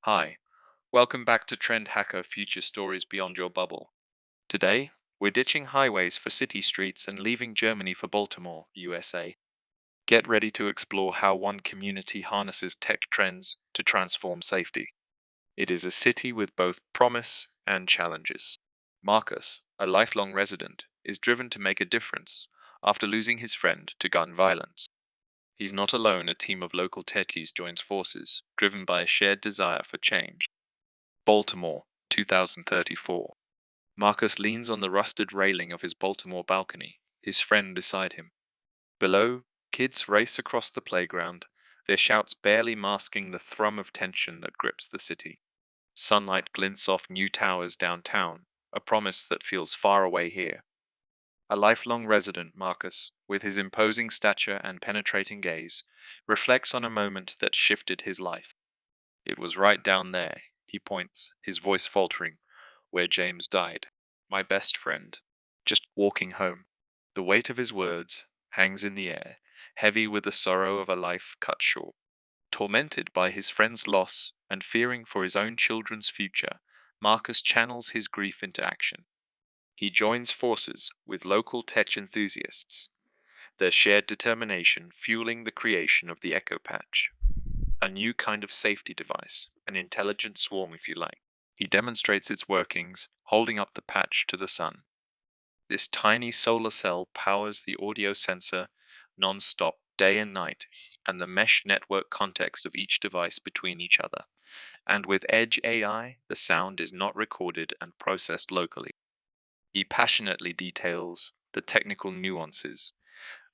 Hi, welcome back to Trend Hacker Future Stories Beyond Your Bubble. Today, we're ditching highways for city streets and leaving Germany for Baltimore, USA. Get ready to explore how one community harnesses tech trends to transform safety. It is a city with both promise and challenges. Marcus, a lifelong resident, is driven to make a difference after losing his friend to gun violence. He's not alone, a team of local techies joins forces, driven by a shared desire for change. Baltimore, 2034. Marcus leans on the rusted railing of his Baltimore balcony, his friend beside him. Below, kids race across the playground, their shouts barely masking the thrum of tension that grips the city. Sunlight glints off new towers downtown, a promise that feels far away here. A lifelong resident, Marcus, with his imposing stature and penetrating gaze, reflects on a moment that shifted his life. It was right down there, he points, his voice faltering, where James died. My best friend. Just walking home. The weight of his words hangs in the air, heavy with the sorrow of a life cut short. Tormented by his friend's loss and fearing for his own children's future, Marcus channels his grief into action. He joins forces with local tech enthusiasts, their shared determination fueling the creation of the Echo Patch, a new kind of safety device, an intelligent swarm if you like. He demonstrates its workings, holding up the patch to the sun. This tiny solar cell powers the audio sensor non-stop, day and night, and the mesh network context of each device between each other. And with Edge AI, the sound is not recorded and processed locally. He passionately details the technical nuances,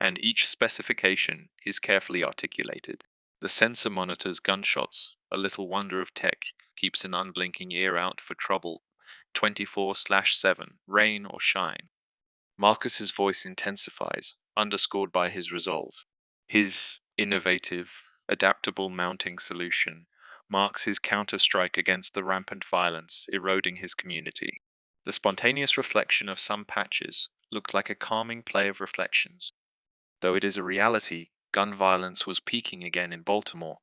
and each specification is carefully articulated. The sensor monitors gunshots, a little wonder of tech, keeps an unblinking ear out for trouble 24/7, rain or shine. Marcus's voice intensifies, underscored by his resolve. His innovative, adaptable mounting solution marks his counter-strike against the rampant violence eroding his community. The spontaneous reflection of some patches looks like a calming play of reflections. Though it is a reality, gun violence was peaking again in Baltimore,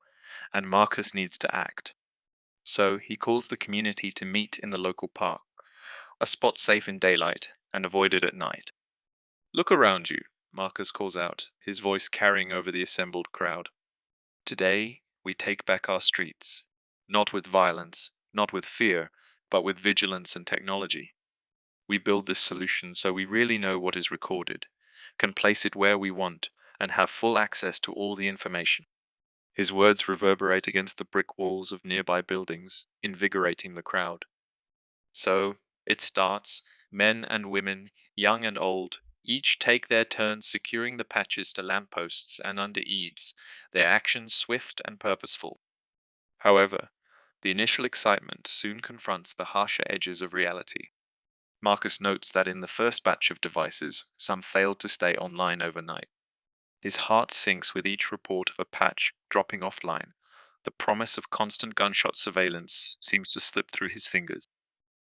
and Marcus needs to act. So he calls the community to meet in the local park, a spot safe in daylight and avoided at night. Look around you, Marcus calls out, his voice carrying over the assembled crowd. Today, we take back our streets, not with violence, not with fear, but with vigilance and technology. We build this solution so we really know what is recorded, can place it where we want, and have full access to all the information. His words reverberate against the brick walls of nearby buildings, invigorating the crowd. So, it starts. Men and women, young and old, each take their turns securing the patches to lampposts and under eaves, their actions swift and purposeful. However, the initial excitement soon confronts the harsher edges of reality. Marcus notes that in the first batch of devices, some failed to stay online overnight. His heart sinks with each report of a patch dropping offline. The promise of constant gunshot surveillance seems to slip through his fingers.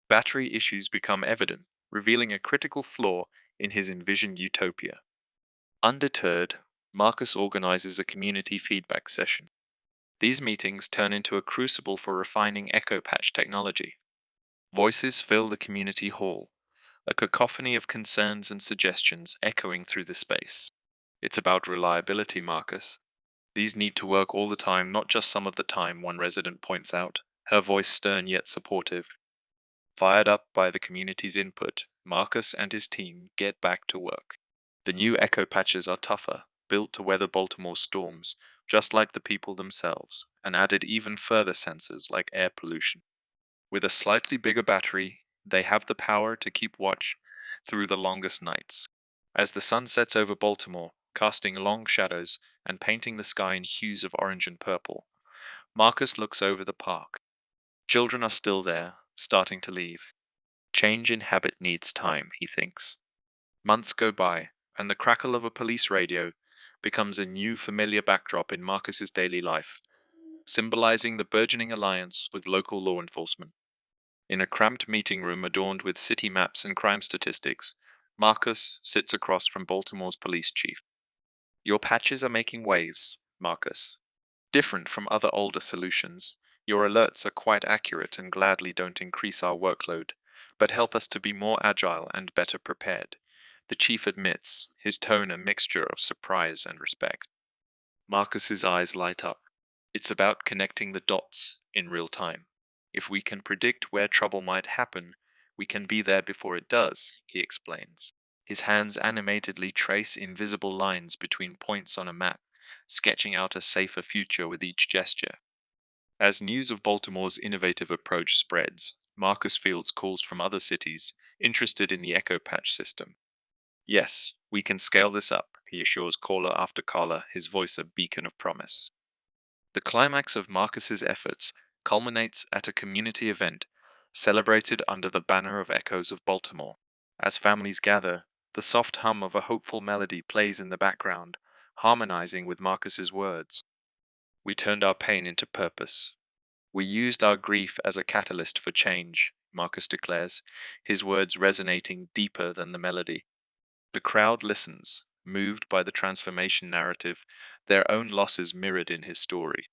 Battery issues become evident, revealing a critical flaw in his envisioned utopia. Undeterred, Marcus organizes a community feedback session. These meetings turn into a crucible for refining Echo Patch technology. Voices fill the community hall, a cacophony of concerns and suggestions echoing through the space. It's about reliability, Marcus. These need to work all the time, not just some of the time, one resident points out, her voice stern yet supportive. Fired up by the community's input, Marcus and his team get back to work. The new Echo Patches are tougher, built to weather Baltimore's storms, just like the people themselves, and added even further sensors like air pollution. With a slightly bigger battery, they have the power to keep watch through the longest nights. As the sun sets over Baltimore, casting long shadows and painting the sky in hues of orange and purple, Marcus looks over the park. Children are still there, starting to leave. Change in habit needs time, he thinks. Months go by, and the crackle of a police radio becomes a new familiar backdrop in Marcus's daily life, symbolizing the burgeoning alliance with local law enforcement. In a cramped meeting room adorned with city maps and crime statistics, Marcus sits across from Baltimore's police chief. Your patches are making waves, Marcus. Different from other older solutions, Your alerts are quite accurate and gladly don't increase our workload, but help us to be more agile and better prepared. The chief admits, his tone a mixture of surprise and respect. Marcus's eyes light up. It's about connecting the dots in real time. If we can predict where trouble might happen, we can be there before it does, he explains. His hands animatedly trace invisible lines between points on a map, sketching out a safer future with each gesture. As news of Baltimore's innovative approach spreads, Marcus fields calls from other cities interested in the Echo Patch system. Yes, we can scale this up, he assures caller after caller, his voice a beacon of promise. The climax of Marcus's efforts culminates at a community event celebrated under the banner of Echoes of Baltimore. As families gather, the soft hum of a hopeful melody plays in the background, harmonizing with Marcus's words. We turned our pain into purpose. We used our grief as a catalyst for change, Marcus declares, his words resonating deeper than the melody. The crowd listens, moved by the transformation narrative, their own losses mirrored in his story.